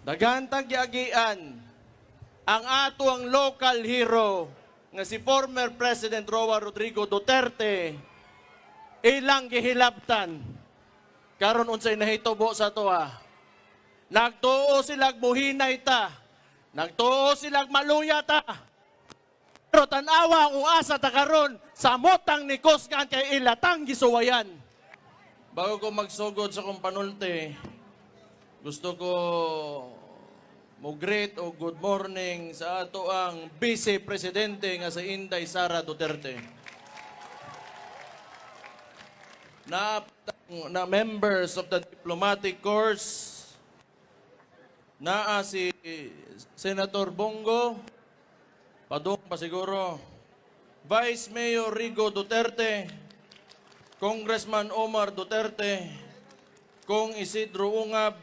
Daghan tag giagian ang ato ang local hero nga si former President Roa Rodrigo Duterte ilang gihilabtan karon unsay nahitubo sa toa. Nagtuo sila muhinay ta, nagtuo sila maluya ta. Pero tanawa ang uasa ta karon sa motang ni Kusgan kay ilatang gisuwayan. Bago ko magsugod sa kong panulti, gusto ko mo-greet o good morning sa ato ang Vice Presidente nga si Inday Sara Duterte. Na members of the diplomatic corps, naa si Senator Bongo, padung pa siguro, Vice Mayor Rigo Duterte, Congressman Omar Duterte, Kong Isidro Ungab,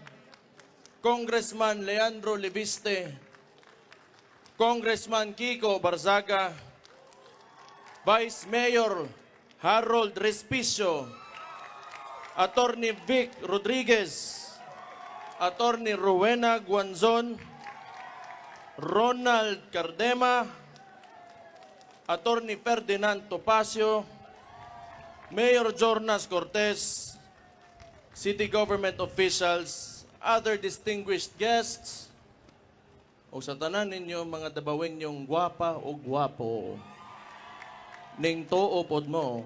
Congressman Leandro Libiste, Congressman Kiko Barzaga, Vice Mayor Harold Respicio, Attorney Vic Rodriguez, Attorney Rowena Guanzon, Ronald Cardema, Attorney Ferdinand Topacio, Mayor Jornas Cortez, City Government officials, other distinguished guests, o sa tanan ninyo mga dabawenyong gwapa o gwapo, ning tuo pod mo.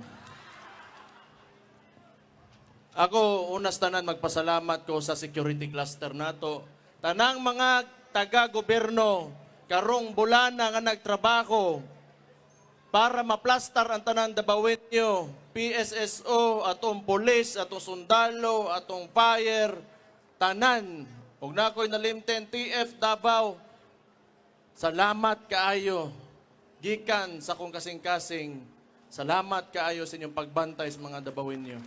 Ako, unas tanan magpasalamat ko sa security cluster nato. Tanang mga taga-gobyerno, karong bulana nga nagtrabaho para maplastar ang tanan dabawenyo, PSSO, atong police, atong sundalo, atong fire, tanan. Huwag na ako'y nalimten, TF Davao, salamat kaayo. Gikan sa kong kasing-kasing, salamat kaayo sa inyong pagbantay sa mga dabawenyo.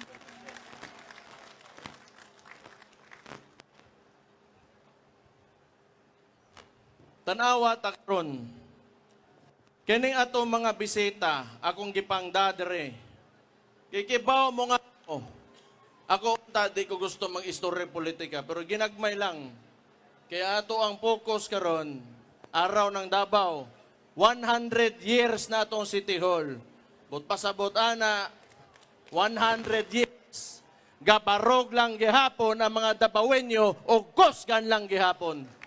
Tanawa takron. Kining ato mga bisita, akong gipang dadere. Kikibaw mo nga ako. Ako, di ko gusto mag-istorya politika, pero ginagmay lang. Kaya ato ang focus karon, araw ng Davao, 100 years na itong City Hall. But pasabot ana, 100 years. Gabarog lang gihapon ang mga Davaoenyo o Kusgan lang gihapon.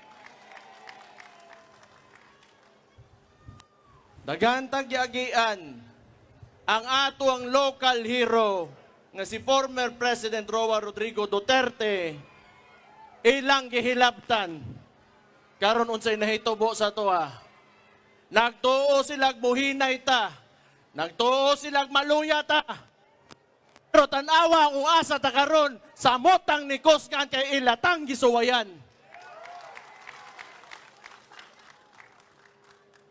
Daghan tag giagian ang ato ang local hero nga si former President Roa Rodrigo Duterte ilang gihilabtan karon unsay nahitubo sa toa. Nagtuo sila muhinay ta, nagtuo sila maluya ta. Pero tanawa ang uasa ta karon sa motang ni Kusgan kay ilatang gisuwayan.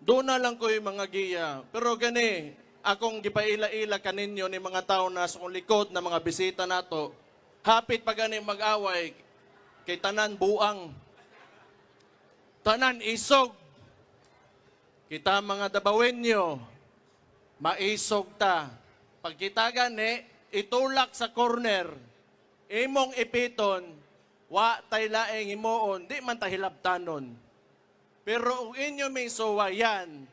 Doon na lang ko yung mga giya. Pero gani, akong gipaila-ila kaninyo ni mga tao na sa likod na mga bisita nato, hapit pa gani mag-away kay tanan buang, tanan isog. Kita mga Davaoenyo, maisog ta. Pag kita gani, itulak sa corner, imong ipiton, wa tay laeng imoon, di man tahilabtanon. Pero kung inyo may suwayan,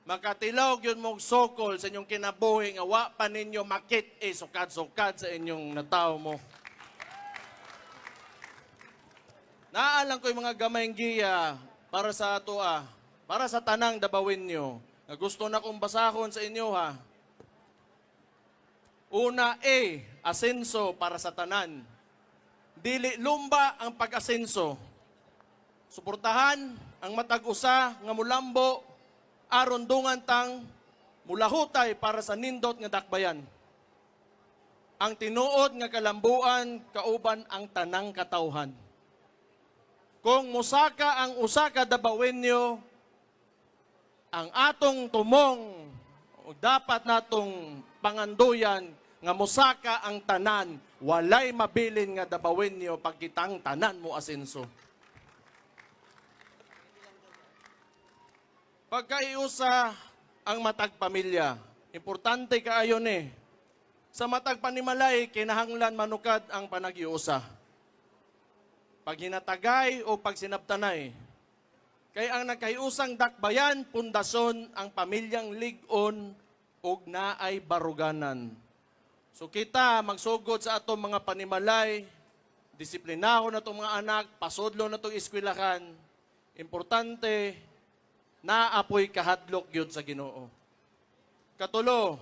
makatilog yun mong sokol sa inyong kinabuhi nga wa pa ninyo makit sukad-sukad sa inyong nataw mo. Naalang ko yung mga gamayng giya para sa ato para sa tanang Davaoenyo. Na gusto na kong basahon sa inyo Una, asenso para sa tanan. Dili lumba ang pag-asenso. Suportahan ang matag-usa nga mulambo aron dungan tang mulahutay para sa nindot nga dakbayan. Ang tinuod nga kalambuan kauban ang tanang katawhan. Kung musaka ang usa ka Davaoenyo, ang atong tumong dapat natong panganduyan nga musaka ang tanan, walay mabilin nga Davaoenyo pagkitang tanan mo asenso. Pagkaiusa ang matag pamilya, importante kaayo ni. Sa matag panimalay, kinahanglan manukad ang panagiusa. pag hinatagay o pag sinabtanay. Kay ang nagkayusang dakbayan, pundason ang pamilyang ligon ug naay baruganan. So kita magsugod sa atong mga panimalay, disiplinahon na itong mga anak, pasudlo na itong eskwelahan. Importante, naapoy kahadlok yun sa Ginoo. Katulo,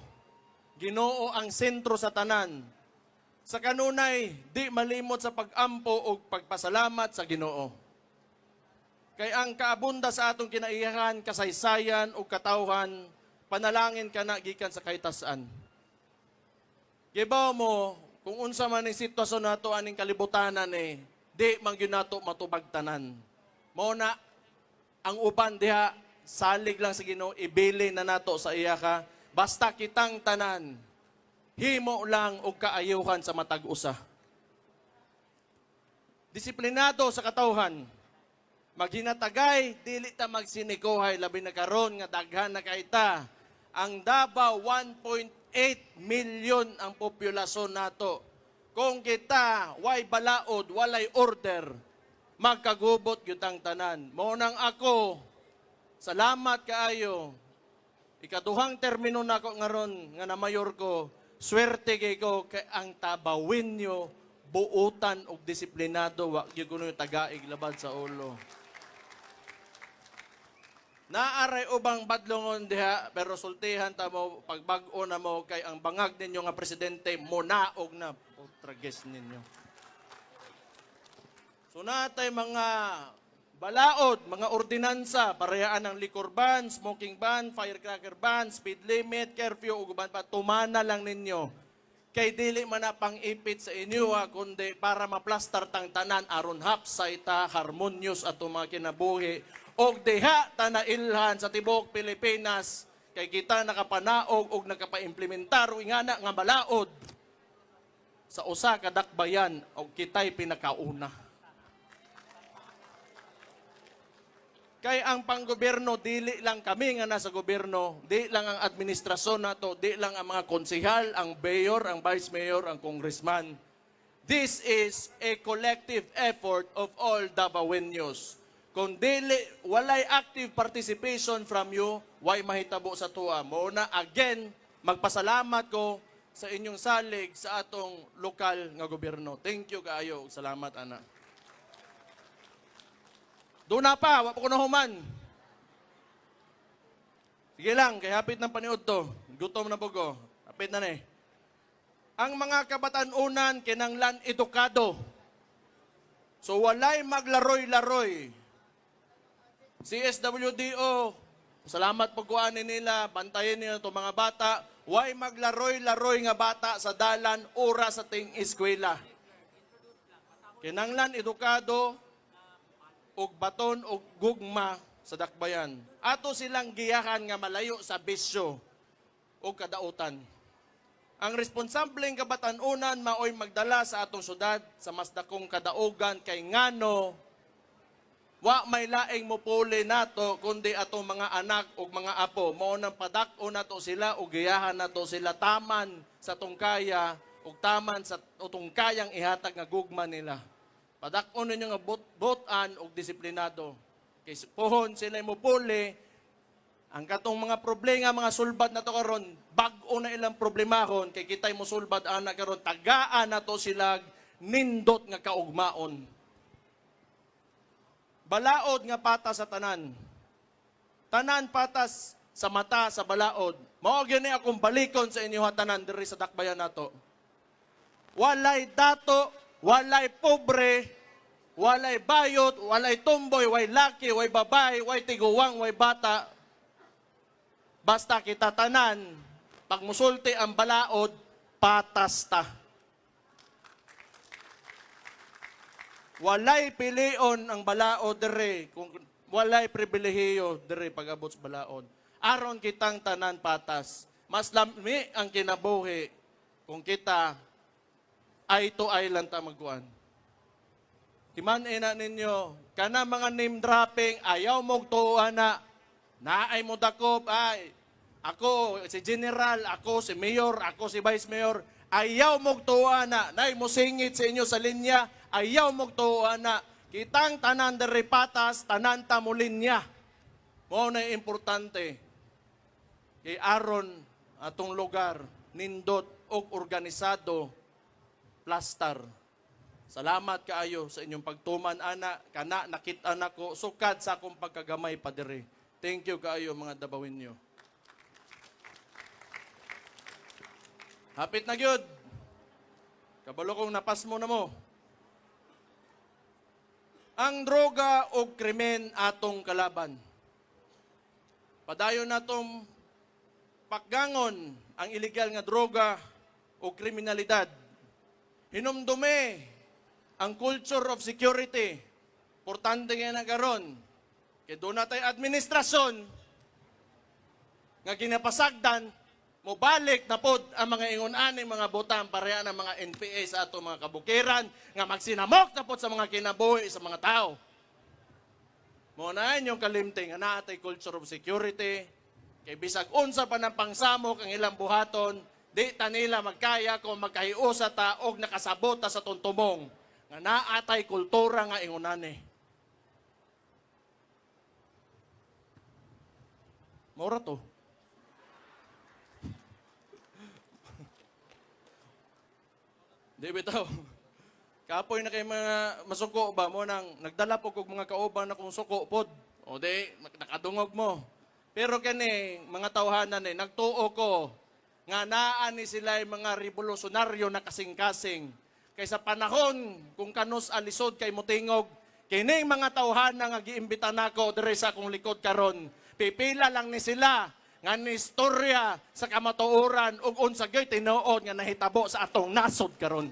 Ginoo ang sentro sa tanan. Sa kanunay, di malimot sa pag-ampo o pagpasalamat sa Ginoo. Kay ang kaabunda sa atong kinaiyahan, kasaysayan o katawhan, panalangin ka na gikan sa kahitasan. Gibaw mo, kung unsa man ang sitwasyon nato aning kalibutanan di man gyud nato matubagtanan. Mao na ang uban diha salig lang sa Ginoo, ibili na nato sa iya ka, basta kitang tanan himo lang og kaayuhan sa matag usa. Disiplinado sa katawhan, maghinatagay dili ta magsinikohay, labi na karon nga daghan na kaita. Ang Davao 1.8 million ang populasyon nato. Kung kita way balaod, walay order, magkagubot gyud ang tanan. Mao nang ako, salamat kaayo. Ikaduhang termino nako ngaron nga na mayor ko, swerte kay ko kay ang tabawin nyo, buutan og disiplinado, wa gyud kuno tagaig labad sa ulo. Naaray ubang badlongon diha, pero sultihan ta mo, pagbag-o na mo, kay ang bangag ninyo nga presidente, munaog na. Trages ninyo. So natay mga balaod, mga ordinansa, parehaan ng liquor ban, smoking ban, firecracker ban, speed limit, curfew, uguban pa, tumana lang ninyo. Kay dili man na pang-ipit sa inyo, kundi para maplastar tang tanan, aron hapsay ta, harmonious ato mga kinabuhi, og diha ta nailhan sa tibok Pilipinas, kay kita nakapanaog og nakapaimplementar o ingana nga balaod sa usa ka dakbayan og kitay pinakauna. Kay ang panggobyerno, dili lang kami nga nasa gobyerno, di lang ang administrasyon nato, di lang ang mga konsehal, ang mayor, ang vice mayor, ang congressman. This is a collective effort of all Davaoenos. Kung dili, walay active participation from you, why mahitabo sa tuwa. Mo na, again, magpasalamat ko sa inyong salig sa atong lokal nga gobyerno. Thank you kaayo. Salamat, ana. Doon na pa, wala ko na human. Sige lang, kay hapit ng paniod to. Gutom na po ko. Hapit na ni. Ang mga kabatanunan kinanglan edukado. So walay maglaroy-laroy. CSWDO, salamat pagkuhanin nila, bantayan nila itong mga bata. Way maglaroy-laroy nga bata sa dalan, oras sa ting eskwela. Kinanglan edukado, og baton og gugma sa dakbayan. Ato silang giyahan nga malayo sa bisyo o kadautan. Ang responsableng kabatanunan maoy magdala sa atong syudad sa mas dakong kadaugan kay ngano wa may laing mupuli nato kundi atong mga anak ug mga apo. Mao nang padak-o nato sila ug giyahan nato sila taman sa tungkaya ug taman sa tungkayang ihatag nga gugma nila. Padak-o ninyo nga butan ug disiplinado. Kay pohon sila mupuli, ang katong mga problema, mga sulbad na to karon, bag-o na ilang problemahon, kay kitay mo sulbad ana karon, tagaan na to sila nindot nga kaugmaon. Balaod nga patas sa tanan. Tanan patas sa mata sa balaod. Mao gani akong balikon sa inyo tanan diri sa dakbayan nato. Walay dato, walay pobre, walay bayot, walay tomboy, way laki, way babay, way tiguwang, way bata. Basta kita tanan, pag musulti ang balaod, patas ta. Walay pilion ang balaod dere, kung walay pribilehiyo dere pag-abot sa balaod. Aron kitang tanan patas. Mas lami ang kinabuhi kung kita ay to ay lang ta magkuan. Timan ina ninyo, kana mga name dropping, ayaw mong tuwa na, naay mo dakop, ay, ako si general, ako si mayor, ako si vice mayor, ayaw mong tuwa na, naay mo singit sa inyo sa linya, ayaw mong tuwa na, Kitang tanan dere patas, tanan ta mulinya. Mao na importante. Kay aron atong lugar nindot og organisado plastar. Salamat kaayo sa inyong pagtuman ana kana nakita nako sukad sa akong pagkagamay pa diri. Thank you kaayo mga Dabawinyo. Hapit na gyud. Kabalo kong napas mo na mo. Ang droga o krimen atong kalaban. Padayon natong paggangon ang illegal nga droga o kriminalidad. Hinumdume ang culture of security. Importante nga na karon. Kaya doon natay administrasyon nga ginapasagdan, mobalik na pod ang mga ingon-aning mga botang pareha ng mga NPA sa ato mga kabukiran nga magsinamok na pod sa mga kinabuhi sa mga tao. Muna yung kalimting nga naatay culture of security. Kay bisag unsa pa ng pangsamok ang ilang buhaton, di ta nila magkaya kung magkahiusa ta og nakasabot ta sa tuntumong nga naatay kultura nga ingunani. Mora to. Di bitaw. Kapoy na kay mga masuko ba mo nang nagdala po kog mga kauban na kung suko pod. O di nakadungog mo. Pero kani mga tawhanan nagtuo ko nga naa ni sila mga revolusyonaryo na kasing-kasing. Kaysa panahon kung kanus alisod kay mutingog, kining mga tawhanan nga giimbita nako diri sa akong likod karon. Pipila lang ni sila nga ni istorya sa kamatuoran ug unsa gyud tinuod nga nahitabo sa atong nasod karon.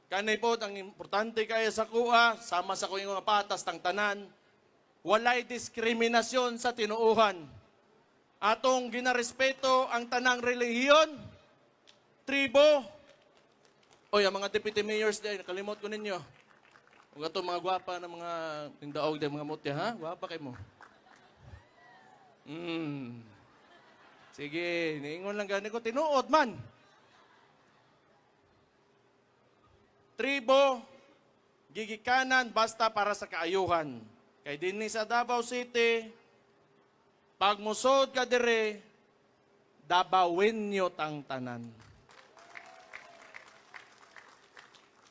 Kanay po, ang importante kaya sa kuha, sama sa kuha mga patas ng tanan, walay diskriminasyon sa tinuuhan. Atong ginarespeto ang tanang relihiyon, tribo, o yung mga deputy mayors din, nakalimot ko ninyo. Huwag ito mga gwapa na mga tindaog din, mga mutya, ha? Gwapa kayo mo. Sige, niingon lang gani ko, tinuod man. Tribo, gigikanan basta para sa kaayuhan. Kay dinhi sa Davao City, pag musod ka dire, Dabawinyo tang tanan.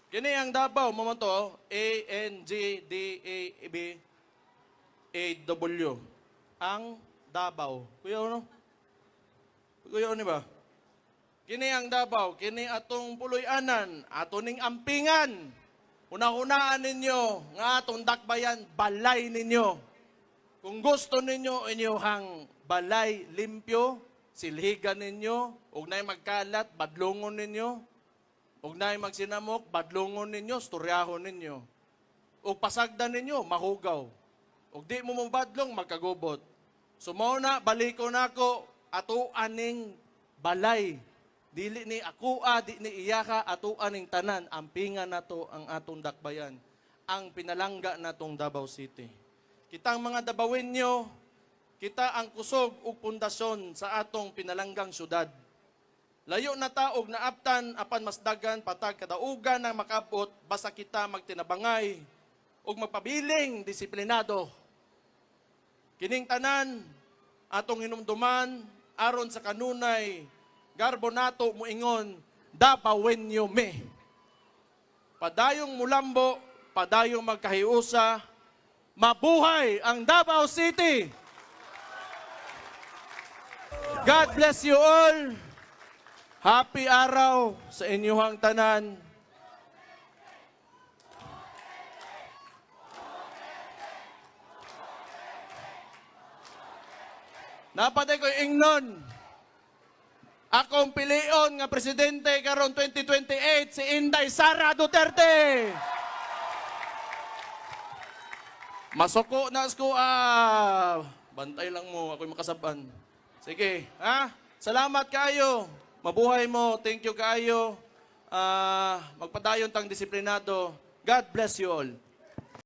Kini ang Davao mo to, ANGDABAW. Ang Davao. Kuya ano? Kuya ano ba? Kini ang Davao, kini atong puloy-anan, atoning ampingan. Una-unaan ninyo, nga atong dakbayan, balay ninyo. Kung gusto ninyo, inyohang balay limpyo, silhigan ninyo, ug na'y magkalat, badlongon ninyo, ug na'y magsinamok, badlongon ninyo, storyahon ninyo. Ug pasagdan ninyo, mahugaw. Ug di mo mabadlong, magkagubot. Sumuna, baliko nako, ato aning balay. Dili ni akua, di ni iyaka, ato aning tanan, ampingan nato ang atong dakbayan, ang pinalangga natong Davao City. Kitang mga Dabawinyo, kita ang kusog ug pundasyon sa atong pinalanggang syudad. Layo na taog na aptan, apan mas dagan, patag kadaugan ang makabot, basta kita magtinabangay ug magpabiling disiplinado. Kining tanan, atong hinumduman, aron sa kanunay, garbo nato moingon, Dabawinyo me. Padayong mulambo, padayong magkahiusa, mabuhay ang Davao City! God bless you all! Happy araw sa inyong tanan. Napatay ko ingnon. Akong pilion nga presidente karon 2028 si Inday Sara Duterte. Masuko na ko bantay lang mo ako'y makasaban. Sige, ha? Salamat kayo. Mabuhay mo. Thank you kayo. Magpadayon tang disiplinado. God bless you all.